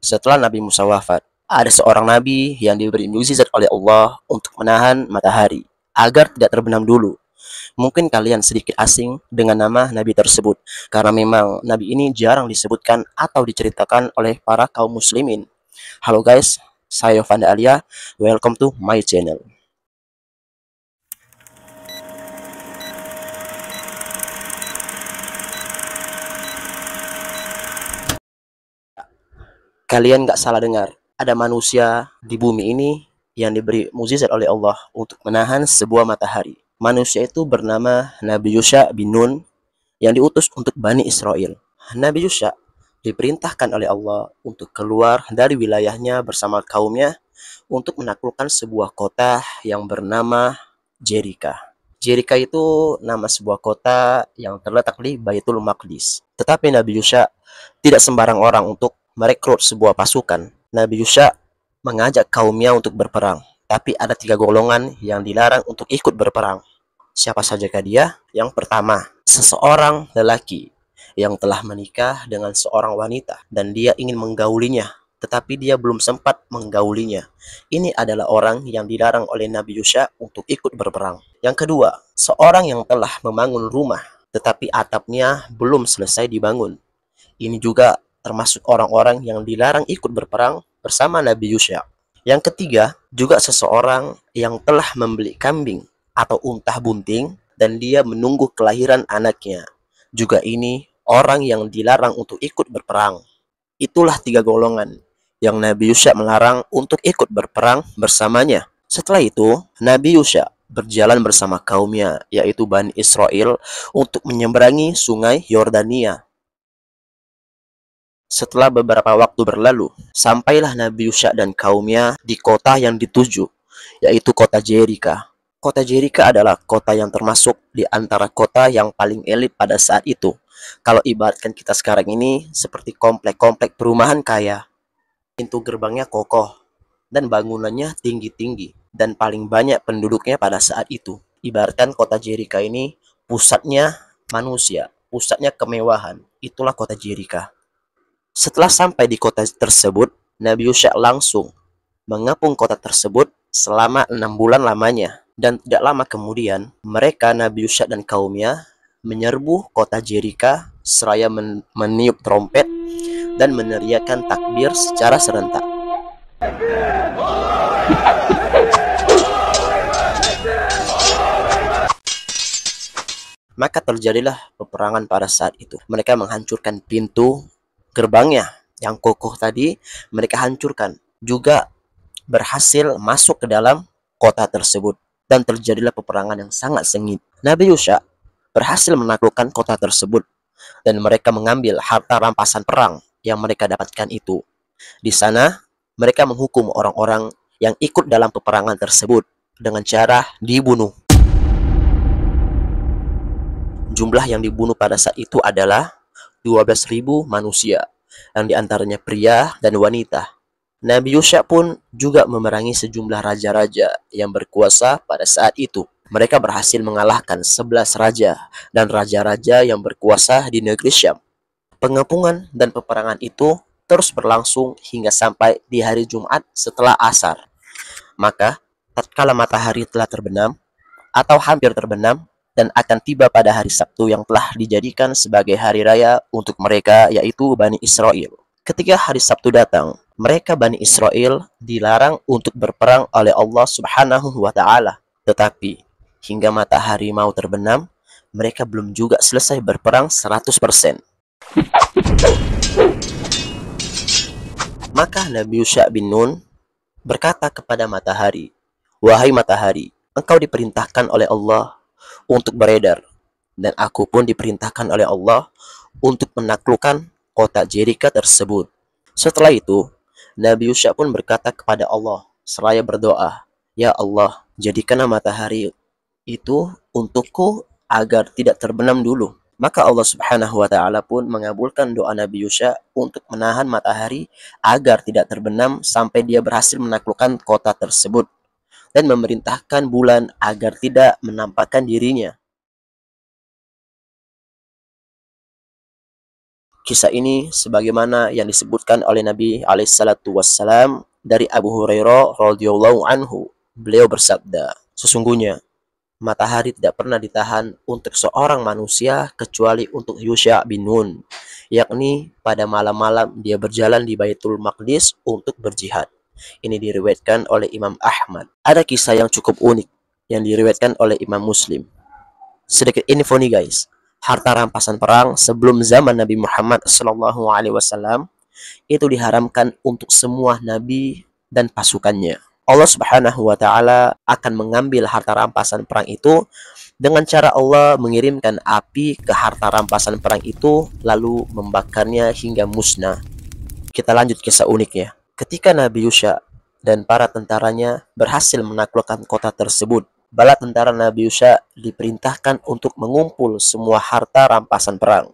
Setelah Nabi Musa wafat, ada seorang nabi yang diberi mukjizat oleh Allah untuk menahan matahari agar tidak terbenam dulu. Mungkin kalian sedikit asing dengan nama nabi tersebut karena memang nabi ini jarang disebutkan atau diceritakan oleh para kaum muslimin. Halo guys, saya Yovanda Alia. Welcome to my channel. Kalian nggak salah dengar. Ada manusia di bumi ini yang diberi mukjizat oleh Allah untuk menahan sebuah matahari. Manusia itu bernama Nabi Yusha bin Nun yang diutus untuk Bani Israel. Nabi Yusha diperintahkan oleh Allah untuk keluar dari wilayahnya bersama kaumnya untuk menaklukkan sebuah kota yang bernama Jericho. Jericho itu nama sebuah kota yang terletak di Baitul Maqdis. Tetapi Nabi Yusha tidak sembarang orang untuk merekrut sebuah pasukan. Nabi Yusha mengajak kaumnya untuk berperang. Tapi ada 3 golongan yang dilarang untuk ikut berperang. Siapa sajakah dia? Yang pertama, seseorang lelaki yang telah menikah dengan seorang wanita dan dia ingin menggaulinya, tetapi dia belum sempat menggaulinya. Ini adalah orang yang dilarang oleh Nabi Yusha untuk ikut berperang. Yang kedua, seorang yang telah membangun rumah, tetapi atapnya belum selesai dibangun. Ini juga termasuk orang-orang yang dilarang ikut berperang bersama Nabi Yusha. Yang ketiga, juga seseorang yang telah membeli kambing atau unta bunting dan dia menunggu kelahiran anaknya. Juga ini orang yang dilarang untuk ikut berperang. Itulah 3 golongan yang Nabi Yusha melarang untuk ikut berperang bersamanya. Setelah itu, Nabi Yusha berjalan bersama kaumnya, yaitu Bani Israel, untuk menyeberangi sungai Yordania. Setelah beberapa waktu berlalu, sampailah Nabi Yusha dan kaumnya di kota yang dituju, yaitu kota Jericho. Kota Jericho adalah kota yang termasuk di antara kota yang paling elit pada saat itu. Kalau ibaratkan kita sekarang ini seperti komplek-komplek perumahan kaya. Pintu gerbangnya kokoh dan bangunannya tinggi-tinggi dan paling banyak penduduknya pada saat itu. Ibaratkan kota Jericho ini pusatnya manusia, pusatnya kemewahan. Itulah kota Jericho. Setelah sampai di kota tersebut, Nabi Yusha langsung mengepung kota tersebut selama 6 bulan lamanya. Dan tidak lama kemudian, mereka Nabi Yusha dan kaumnya menyerbu kota Jericho seraya meniup trompet dan meneriakkan takbir secara serentak. Maka terjadilah peperangan pada saat itu. Mereka menghancurkan pintu gerbangnya yang kokoh tadi, mereka hancurkan. Juga berhasil masuk ke dalam kota tersebut dan terjadilah peperangan yang sangat sengit. Nabi Yusha berhasil menaklukkan kota tersebut dan mereka mengambil harta rampasan perang yang mereka dapatkan itu. Di sana mereka menghukum orang-orang yang ikut dalam peperangan tersebut dengan cara dibunuh. Jumlah yang dibunuh pada saat itu adalah 12.000 manusia, yang diantaranya pria dan wanita. Nabi Yusha pun juga memerangi sejumlah raja-raja yang berkuasa pada saat itu. Mereka berhasil mengalahkan 11 raja dan raja-raja yang berkuasa di negeri Syam. Pengepungan dan peperangan itu terus berlangsung hingga sampai di hari Jumat setelah asar. Maka, tatkala matahari telah terbenam atau hampir terbenam, dan akan tiba pada hari Sabtu yang telah dijadikan sebagai hari raya untuk mereka, yaitu Bani Israel. Ketika hari Sabtu datang, mereka Bani Israel dilarang untuk berperang oleh Allah Subhanahu wa Ta'ala. Tetapi hingga matahari mau terbenam, mereka belum juga selesai berperang 100%. Maka Nabi Yusha bin Nun berkata kepada matahari, "Wahai matahari, engkau diperintahkan oleh Allah untuk beredar, dan aku pun diperintahkan oleh Allah untuk menaklukkan kota Jericho tersebut." Setelah itu, Nabi Yusha pun berkata kepada Allah seraya berdoa, "Ya Allah, jadikanlah matahari itu untukku agar tidak terbenam dulu." Maka Allah Subhanahu wa Ta'ala pun mengabulkan doa Nabi Yusha untuk menahan matahari agar tidak terbenam sampai dia berhasil menaklukkan kota tersebut, dan memerintahkan bulan agar tidak menampakkan dirinya. Kisah ini sebagaimana yang disebutkan oleh Nabi alaihissalatu wassalam dari Abu Hurairah radhiyallahu anhu. Beliau bersabda, sesungguhnya matahari tidak pernah ditahan untuk seorang manusia kecuali untuk Yusha bin Nun, yakni pada malam-malam dia berjalan di Baitul Maqdis untuk berjihad. Ini diriwayatkan oleh Imam Ahmad. Ada kisah yang cukup unik yang diriwayatkan oleh Imam Muslim. Sedikit info nih guys, harta rampasan perang sebelum zaman Nabi Muhammad SAW itu diharamkan untuk semua nabi dan pasukannya. Allah Subhanahu wa taala akan mengambil harta rampasan perang itu dengan cara Allah mengirimkan api ke harta rampasan perang itu lalu membakarnya hingga musnah. Kita lanjut kisah uniknya. Ketika Nabi Yusha dan para tentaranya berhasil menaklukkan kota tersebut, bala tentara Nabi Yusha diperintahkan untuk mengumpul semua harta rampasan perang.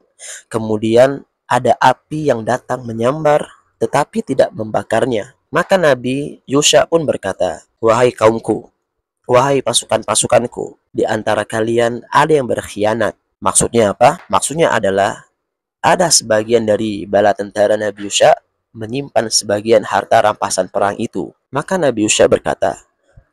Kemudian ada api yang datang menyambar tetapi tidak membakarnya. Maka Nabi Yusha pun berkata, "Wahai kaumku, wahai pasukan-pasukanku, di antara kalian ada yang berkhianat." Maksudnya apa? Maksudnya adalah ada sebagian dari bala tentara Nabi Yusha menyimpan sebagian harta rampasan perang itu. Maka Nabi Yusha berkata,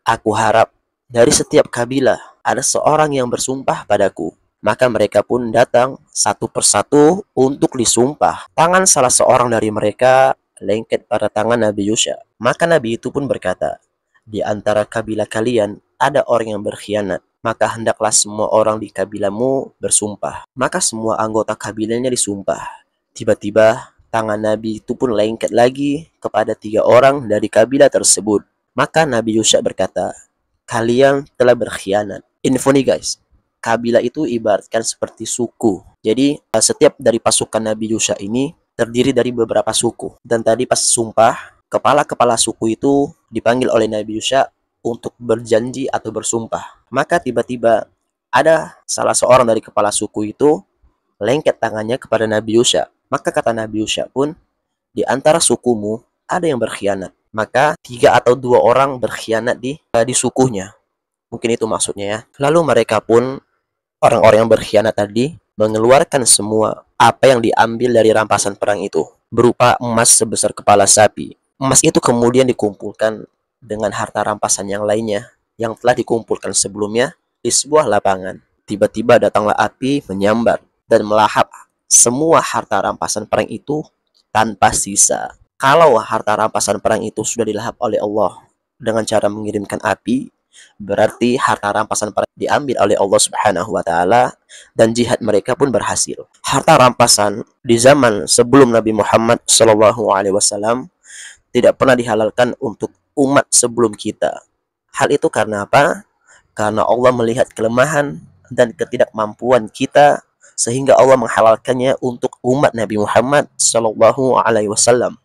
"Aku harap dari setiap kabilah ada seorang yang bersumpah padaku." Maka mereka pun datang satu persatu untuk disumpah. Tangan salah seorang dari mereka lengket pada tangan Nabi Yusha. Maka Nabi itu pun berkata, "Di antara kabilah kalian ada orang yang berkhianat. Maka hendaklah semua orang di kabilahmu bersumpah." Maka semua anggota kabilahnya disumpah. Tiba-tiba tangan Nabi itu pun lengket lagi kepada 3 orang dari kabilah tersebut. Maka Nabi Yusha berkata, "Kalian telah berkhianat." Info nih guys, kabilah itu ibaratkan seperti suku. Jadi setiap dari pasukan Nabi Yusha ini terdiri dari beberapa suku. Dan tadi pas sumpah, kepala-kepala suku itu dipanggil oleh Nabi Yusha untuk berjanji atau bersumpah. Maka tiba-tiba ada salah seorang dari kepala suku itu lengket tangannya kepada Nabi Yusha. Maka kata Nabi Yusha pun, "Di antara sukumu ada yang berkhianat." Maka 3 atau 2 orang berkhianat di sukunya. Mungkin itu maksudnya ya. Lalu mereka pun, orang-orang yang berkhianat tadi, mengeluarkan semua apa yang diambil dari rampasan perang itu, berupa emas sebesar kepala sapi. Emas itu kemudian dikumpulkan dengan harta rampasan yang lainnya yang telah dikumpulkan sebelumnya di sebuah lapangan. Tiba-tiba datanglah api menyambar dan melahap semua harta rampasan perang itu tanpa sisa. Kalau harta rampasan perang itu sudah dilahap oleh Allah dengan cara mengirimkan api, berarti harta rampasan perang diambil oleh Allah Subhanahu wa taala dan jihad mereka pun berhasil. Harta rampasan di zaman sebelum Nabi Muhammad SAW tidak pernah dihalalkan untuk umat sebelum kita. Hal itu karena apa? Karena Allah melihat kelemahan dan ketidakmampuan kita sehingga Allah menghalalkannya untuk umat Nabi Muhammad SAW.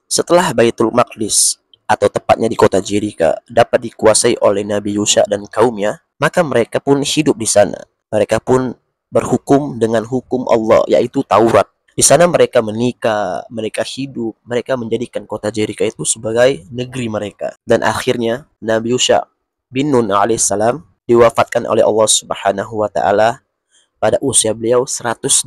Setelah Baitul Maqdis atau tepatnya di kota Jericho dapat dikuasai oleh Nabi Yusha dan kaumnya, maka mereka pun hidup di sana. Mereka pun berhukum dengan hukum Allah, yaitu Taurat. Di sana mereka menikah, mereka hidup, mereka menjadikan kota Jericho itu sebagai negeri mereka. Dan akhirnya Nabi Yusha bin Nun alaihissalam diwafatkan oleh Allah Subhanahu wa taala pada usia beliau 127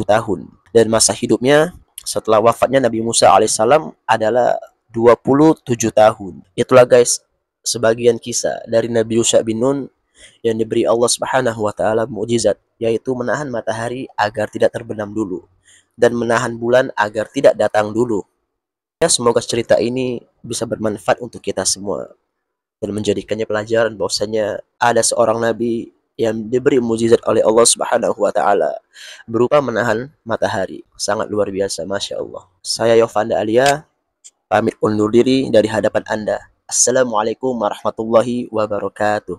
tahun. Dan masa hidupnya setelah wafatnya Nabi Musa alaihissalam adalah 27 tahun. Itulah guys, sebagian kisah dari Nabi Yusha bin Nun yang diberi Allah Subhanahu wa taala mukjizat, yaitu menahan matahari agar tidak terbenam dulu dan menahan bulan agar tidak datang dulu. Ya, semoga cerita ini bisa bermanfaat untuk kita semua dan menjadikannya pelajaran bahwasanya ada seorang nabi yang diberi mukjizat oleh Allah Subhanahu wa taala berupa menahan matahari. Sangat luar biasa, Masya Allah. Saya Yofanda Alia pamit undur diri dari hadapan Anda. Assalamualaikum warahmatullahi wabarakatuh.